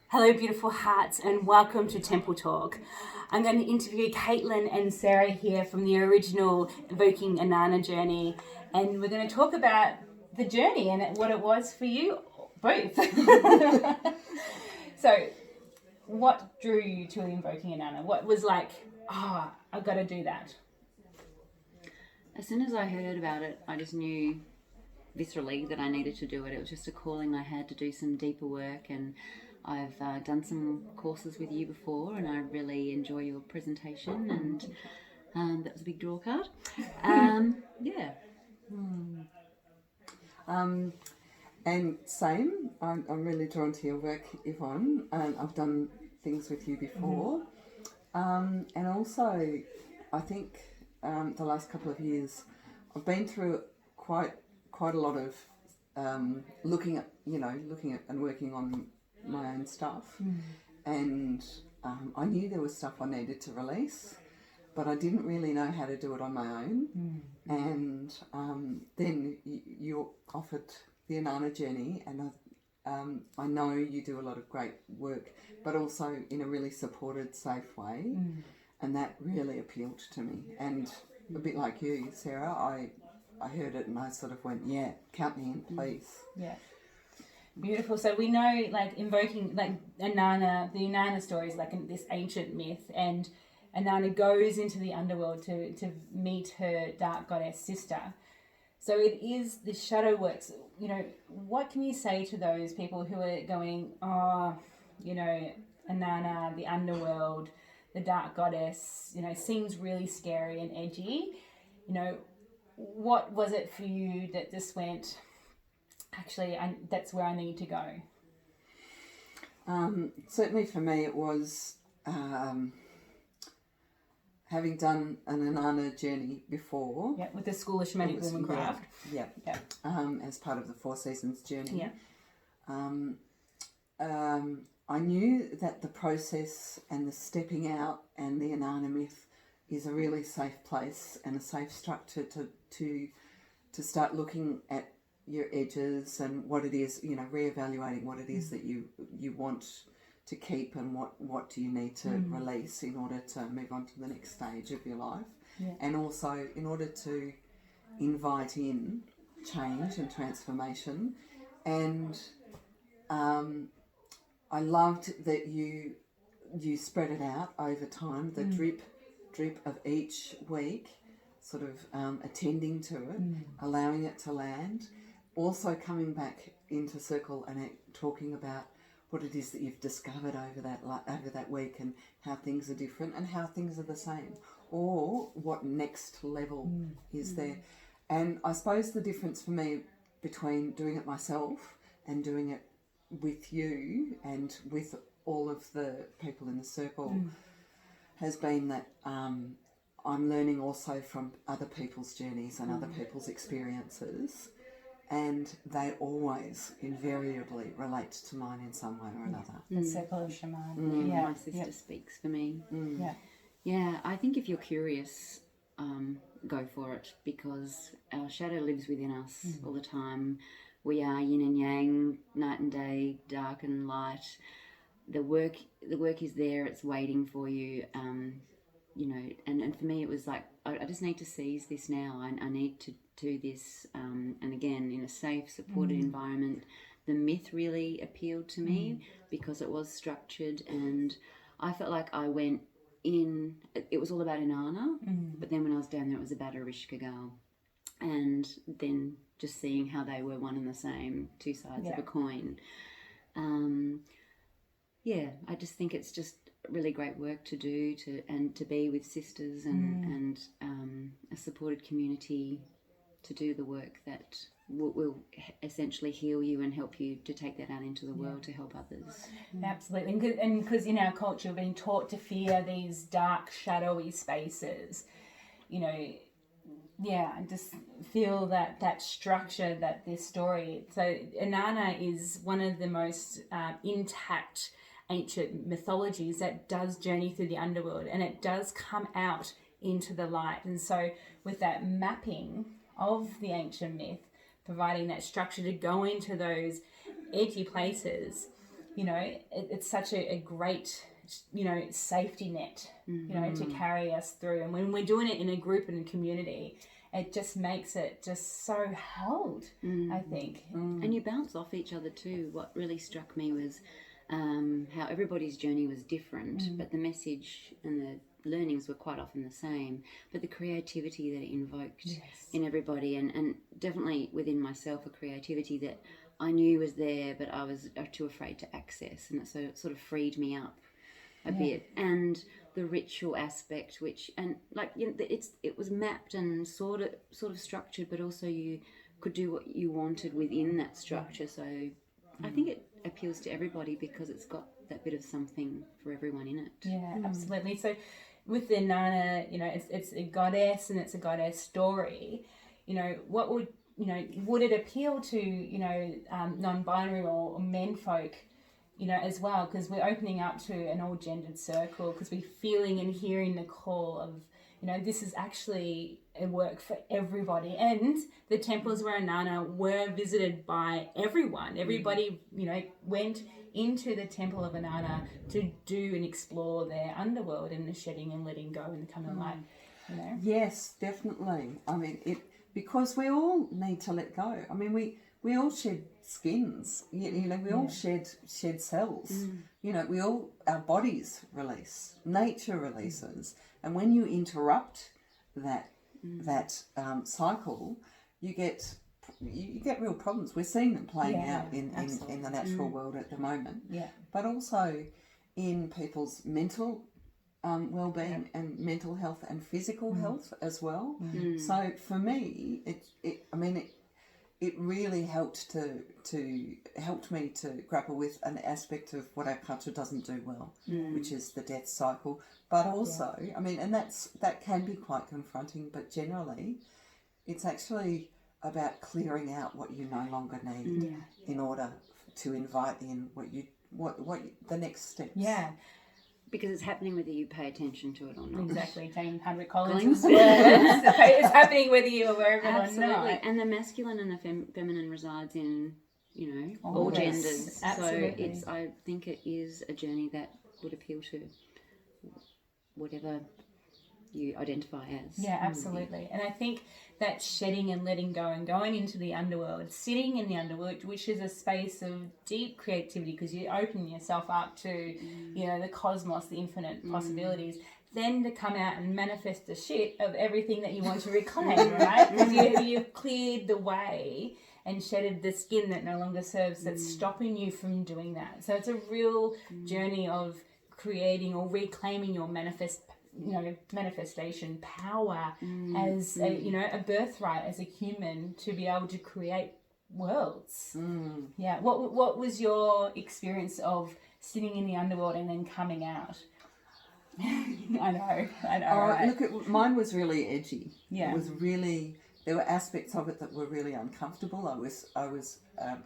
Hello, beautiful hearts, and welcome to Temple Talk. I'm going to interview Caitlin and Sarah here from the original Invoking Inanna Journey, and we're going to talk about the journey and what it was for you both. So, what drew you to Invoking Inanna? What was like, I've got to do that? As soon as I heard about it, I just knew viscerally that I needed to do it. It was just a calling I had to do some deeper work, and I've done some courses with you before, and I really enjoy your presentation, and that was a big draw card. Yeah. And same, I'm really drawn to your work, Yvonne, and I've done things with you before. And also, I think the last couple of years, I've been through quite a lot of looking at and working on my own stuff. And I knew there was stuff I needed to release, but I didn't really know how to do it on my own. And then you offered the Inanna Journey, and I know you do a lot of great work, but also in a really supported, safe way, and that really appealed to me. And a bit like you, Sarah, I heard it and I sort of went, yeah, count me in, please. Yeah. Beautiful. So we know, like, invoking, like, Inanna, the Inanna story is like this ancient myth, and Inanna goes into the underworld to meet her dark goddess sister. So it is the shadow works. You know, what can you say to those people who are going, Inanna, the underworld, the dark goddess, seems really scary and edgy. What was it for you that just went, actually, that's where I need to go? Certainly for me it was having done an Inanna journey before. Yeah, with the School of Shamanic Womancraft. Yeah. As part of the 4 Seasons journey. Yeah. I knew that the process and the stepping out and the Inanna myth is a really safe place and a safe structure to start looking at your edges and what it is, reevaluating what it is that you want to keep and what do you need to release in order to move on to the next stage of your life. Yeah. And also in order to invite in change and transformation. And I loved that you spread it out over time, the drip of each week, sort of attending to it, allowing it to land, also coming back into circle and talking about what it is that you've discovered over that week and how things are different and how things are the same, or what next level is there. And I suppose the difference for me between doing it myself and doing it with you and with all of the people in the circle has been that I'm learning also from other people's journeys and other people's experiences, and they always invariably relate to mine in some way or another. The circle of shaman. My sister speaks for me. Yeah, I think if you're curious, go for it, because our shadow lives within us all the time. We are yin and yang, night and day, dark and light. The work is there, it's waiting for you, and for me it was like, I just need to seize this now. I need to do this, and again, in a safe, supported environment. The myth really appealed to me because it was structured, and I felt like I went in, it was all about Inanna, but then when I was down there it was about Arishka Gal, and then just seeing how they were one and the same, two sides of a coin. I just think it's just really great work to do, to be with sisters and a supported community to do the work that will essentially heal you and help you to take that out into the world to help others. Absolutely, and because in our culture we're being taught to fear these dark, shadowy spaces, I just feel that structure, that this story. So Inanna is one of the most intact ancient mythologies that does journey through the underworld, and it does come out into the light. And so with that mapping of the ancient myth, providing that structure to go into those edgy places, you know, it's such a great, you know, safety net, you know, to carry us through. And when we're doing it in a group and a community, it just makes it just so held, I think. And you bounce off each other too. What really struck me was how everybody's journey was different, but the message and the learnings were quite often the same. But the creativity that it invoked in everybody, and definitely within myself, a creativity that I knew was there, but I was too afraid to access, and it sort of freed me up a bit. And the ritual aspect, which, and like, you know, it was mapped and sort of structured, but also you could do what you wanted within that structure. So I think it appeals to everybody because it's got that bit of something for everyone in it. Yeah, absolutely. So with the Inanna, you know, it's a goddess and it's a goddess story. You know, what would, you know, would it appeal to, you know, non-binary or men folk, you know, as well? Because we're opening up to an all-gendered circle, because we're feeling and hearing the call of, you know, this is actually a work for everybody. And the temples where Inanna were visited by everyone. Everybody, you know, went into the temple of Inanna to do and explore their underworld and the shedding and letting go and the coming light, you know. Yes, definitely. I mean, because we all need to let go. I mean, we all shed skins, you know, we all shed cells. You know, our bodies release, nature releases. And when you interrupt that cycle, you get real problems. We're seeing them playing out in the natural world at the moment. Yeah. But also in people's mental well-being and mental health and physical health as well. So for me, it really helped me to grapple with an aspect of what our culture doesn't do well, which is the death cycle. But also, I mean, and that can be quite confronting, but generally it's actually about clearing out what you no longer need in order to invite in what the next steps. Yeah. Because it's happening whether you pay attention to it or not. Exactly. Jane Hundred Collins' words. It's happening whether you're aware of it or not. And the masculine and the feminine resides in, you know, all genders. Absolutely. So I think it is a journey that would appeal to whatever you identify as. Yeah, absolutely. And I think that shedding and letting go and going into the underworld, sitting in the underworld, which is a space of deep creativity, because you open yourself up to, you know, the cosmos, the infinite possibilities, then to come out and manifest the shit of everything that you want to reclaim, right? Because you've cleared the way and shedded the skin that no longer serves, that's stopping you from doing that. So it's a real journey of creating or reclaiming your manifestation power as a birthright as a human to be able to create worlds. Yeah. What was your experience of sitting in the underworld and then coming out? I know. Right? Look, mine was really edgy. Yeah. It was really, there were aspects of it that were really uncomfortable. I was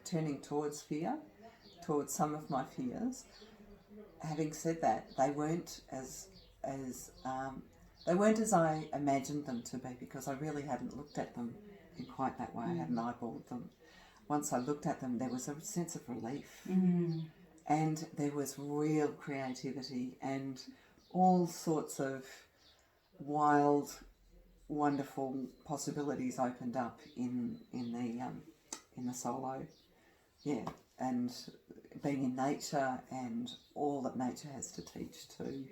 turning towards fear, towards some of my fears. Having said that, they weren't as I imagined them to be, because I really hadn't looked at them in quite that way. I hadn't eyeballed them. Once I looked at them, there was a sense of relief, and there was real creativity and all sorts of wild, wonderful possibilities opened up in the solo. Yeah, and being in nature and all that nature has to teach too.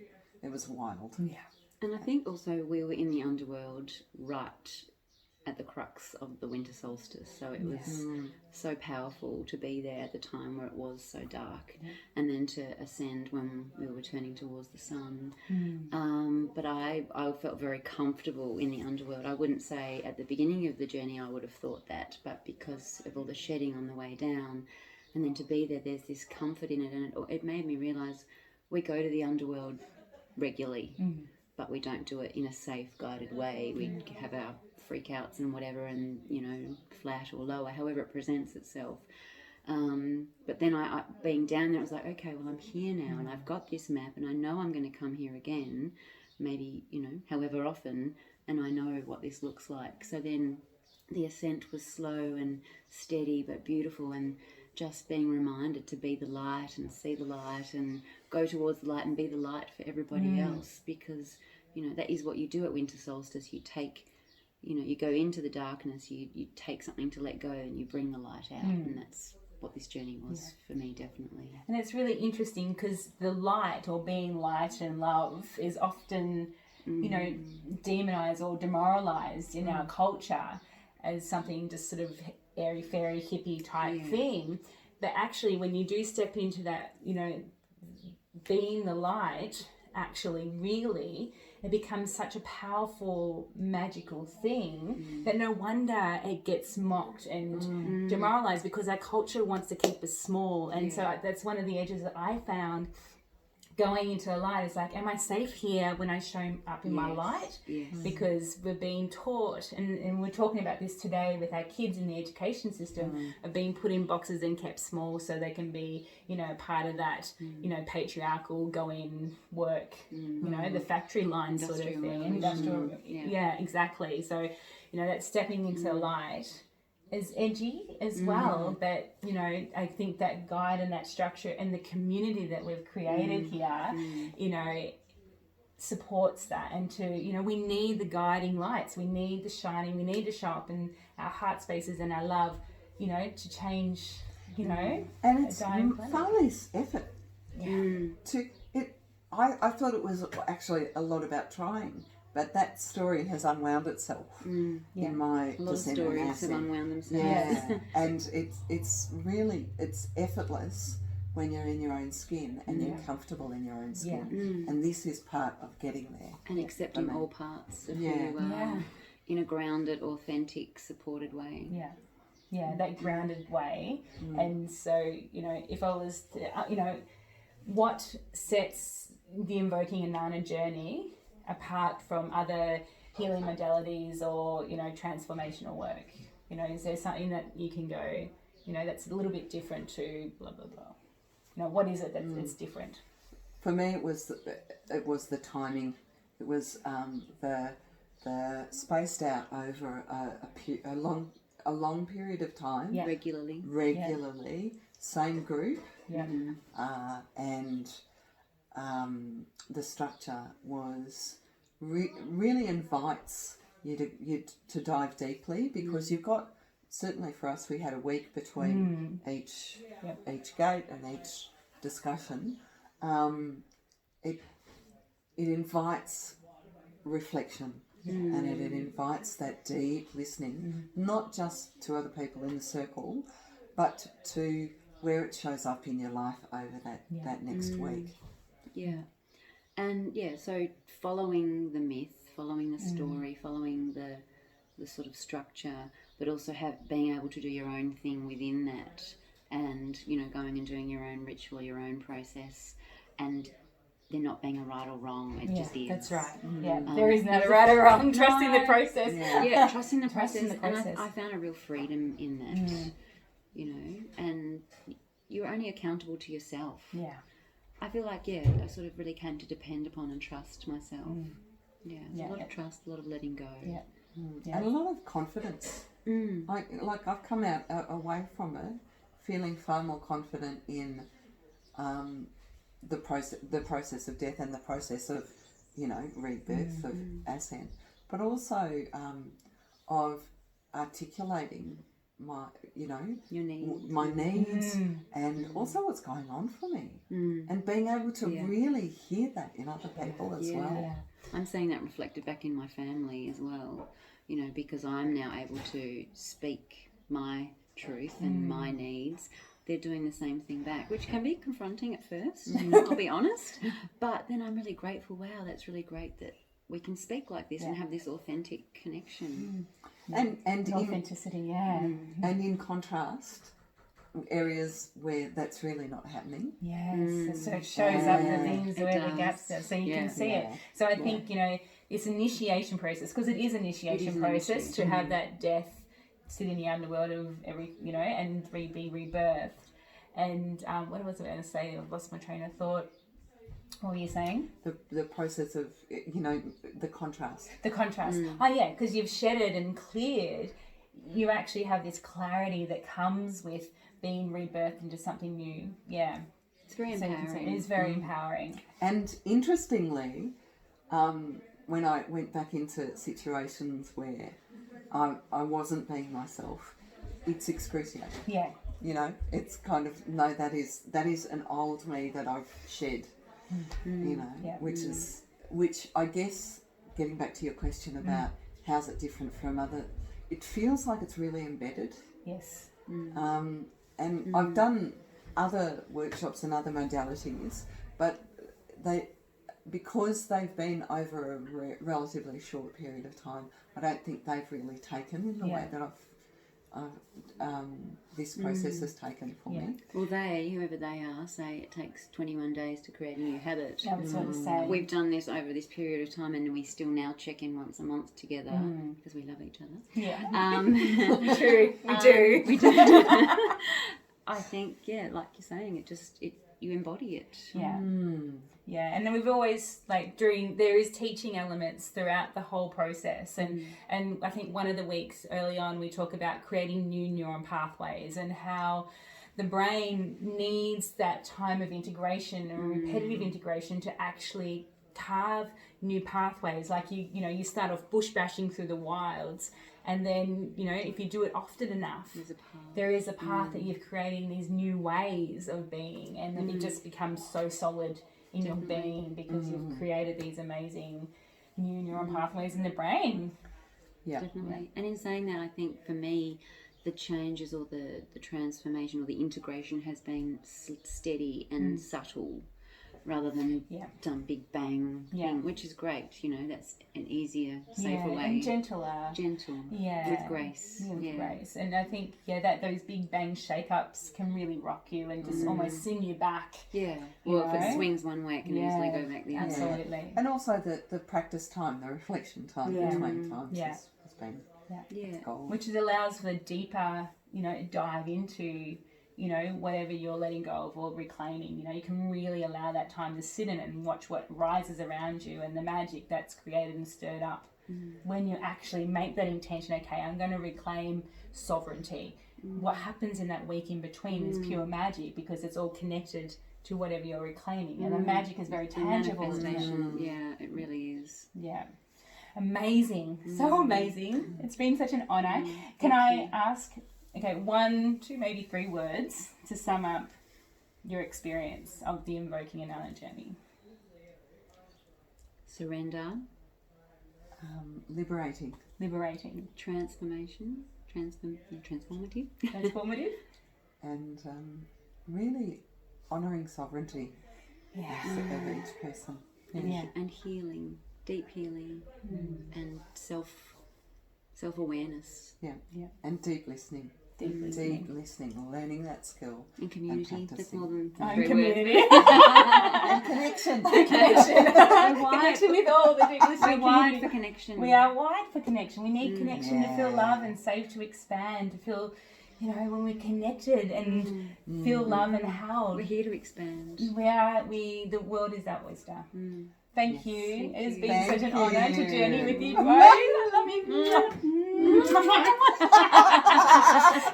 It was wild. Yeah. And I think also we were in the underworld right at the crux of the winter solstice. So it was so powerful to be there at the time where it was so dark, and then to ascend when we were turning towards the sun. But I felt very comfortable in the underworld. I wouldn't say at the beginning of the journey I would have thought that, but because of all the shedding on the way down, and then to be there, there's this comfort in it, and it made me realise we go to the underworld regularly, but we don't do it in a safe, guided way. We have our freakouts and whatever, and, you know, flat or lower, however it presents itself. But then I being down there, I was like, okay, well, I'm here now, and I've got this map, and I know I'm going to come here again, maybe, you know, however often, and I know what this looks like. So then the ascent was slow and steady but beautiful, and just being reminded to be the light and see the light and go towards the light and be the light for everybody else, because, you know, that is what you do at winter solstice. You take, you know, you go into the darkness, you take something to let go and you bring the light out, and that's what this journey was for me, definitely. And it's really interesting because the light, or being light and love, is often, you know, demonized or demoralized in our culture as something just sort of airy fairy hippie type thing. But actually, when you do step into that, you know, being the light, actually really, it becomes such a powerful, magical thing that no wonder it gets mocked and demoralized, because our culture wants to keep us small. And so that's one of the edges that I found going into the light. Is like, am I safe here when I show up in my light? Because we're being taught, and we're talking about this today with our kids in the education system, of being put in boxes and kept small so they can be, you know, part of that, you know, patriarchal, go in, work, you know, the factory line sort of thing. Industrial, exactly. So, you know, that stepping into the light is edgy as well, but, you know, I think that guide and that structure and the community that we've created here, you know, supports that. And to, you know, we need the guiding lights, we need the shining, we need to show up in our heart spaces and our love, you know, to change, you know, and it's far less effort to it. I thought it was actually a lot about trying, but that story has unwound itself in my a lot of stories have unwound themselves. And it's really, it's effortless when you're in your own skin and you're comfortable in your own skin, and this is part of getting there, and accepting all parts of who you are in a grounded, authentic, supported way. That grounded way. And so, you know, if I was to, you know, what sets the Invoking Inanna journey apart from other healing modalities or, you know, transformational work? You know, is there something that you can go, you know, that's a little bit different to blah blah blah? You know, what is it that's different? For me, it was the timing. It was the spaced out over a long period of time, regularly, same group, and the structure was really invites you to dive deeply, because you've got, certainly for us, we had a week between each gate and each discussion. It invites reflection, and it invites that deep listening, not just to other people in the circle, but to where it shows up in your life over that next week. And so following the myth, following the story, following the sort of structure, but also being able to do your own thing within that, and, you know, going and doing your own ritual, your own process, and there not being a right or wrong. It just is. That's right. There is no right or wrong. Trusting the process. Trusting the process. And I found a real freedom in that, you know, and you're only accountable to yourself. I feel like, I sort of really came to depend upon and trust myself. A lot of trust, a lot of letting go. And a lot of confidence. Like I've come out away from it feeling far more confident in the process of death and the process of, you know, rebirth, of ascent, but also of articulating my, you know, your needs, my needs, and also what's going on for me, and being able to really hear that in other people as well. I'm seeing that reflected back in my family as well, you know, because I'm now able to speak my truth and my needs. They're doing the same thing back, which can be confronting at first, I'll be honest, but then I'm really grateful. Wow, that's really great that we can speak like this and have this authentic connection. And authenticity, and in contrast, areas where that's really not happening. So it shows up the things where the gaps are, so you can see it. So I think, you know, it's initiation process, because it is initiation process to have that death sit in the underworld of every, you know, and be rebirthed. And what was I going to say? I've lost my train of thought. What were you saying? The process of, you know, the contrast. The contrast. Oh yeah, because you've shedded and cleared, you actually have this clarity that comes with been rebirthed into something new. Yeah. It's very So empowering. it is very empowering. And interestingly, when I went back into situations where I wasn't being myself, it's excruciating. Yeah. You know, it's kind of, no, that is an old me that I've shed. You know, Yeah. which I guess, getting back to your question about how's it different from other, it feels like it's really embedded. Yes. And I've done other workshops and other modalities, but because they've been over a relatively short period of time, I don't think they've really taken in the way that this process has taken for me. Well, whoever they are, say it takes 21 days to create a new habit. I was going to say. We've done this over this period of time, and we still now check in once a month together because we love each other. Yeah. True. We do. I think, like you're saying, you embody it. Yeah. Yeah, and then we've always, there is teaching elements throughout the whole process. And I think one of the weeks early on, we talk about creating new neuron pathways and how the brain needs that time of integration and repetitive integration to actually carve new pathways. Like you start off bush bashing through the wilds, and then, if you do it often enough, there is a path that you're creating these new ways of being, and then it just becomes so solid in your being because you've created these amazing new neuron pathways in the brain. Yeah. Definitely. And in saying that, I think for me, the changes or the transformation or the integration has been steady and subtle rather than done big bang thing, which is great. That's an easier, safer way. And gentler. Gentle. Yeah. With grace. With grace. And I think, that those big bang shake-ups can really rock you and just almost send you back. Yeah. Well, if it swings one way, it can easily go back the other. Absolutely. And also the practice time, the reflection time between times has been gold. Which allows for the deeper, dive into, whatever you're letting go of or reclaiming. You can really allow that time to sit in it and watch what rises around you and the magic that's created and stirred up. When you actually make that intention, okay, I'm going to reclaim sovereignty. What happens in that week in between is pure magic because it's all connected to whatever you're reclaiming. And the magic is very tangible. Yeah, it really is. Yeah. Amazing. So amazing. It's been such an honour. Can I ask, 1, 2, maybe 3 words to sum up your experience of the Invoking Inanna Journey? Surrender. Liberating. Transformation. Transformative. Transformative. And really honouring sovereignty of each person. Yeah. And healing. Deep healing. And self-awareness. Yeah. And deep listening. Deep listening, learning that skill. And community. And That's more than And community. and connection. Connection with all the deep listening. We're wired for connection. We are wired for connection. We need connection to feel love and safe to expand, to feel, when we're connected and feel love and held. We're here to expand. The world is our oyster. Thank you. It has been such an honour to journey with you both. I love you.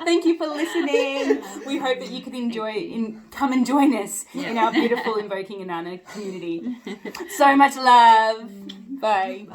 Thank you for listening. We hope that you could come and join us in our beautiful Invoking Inanna community. So much love. Bye.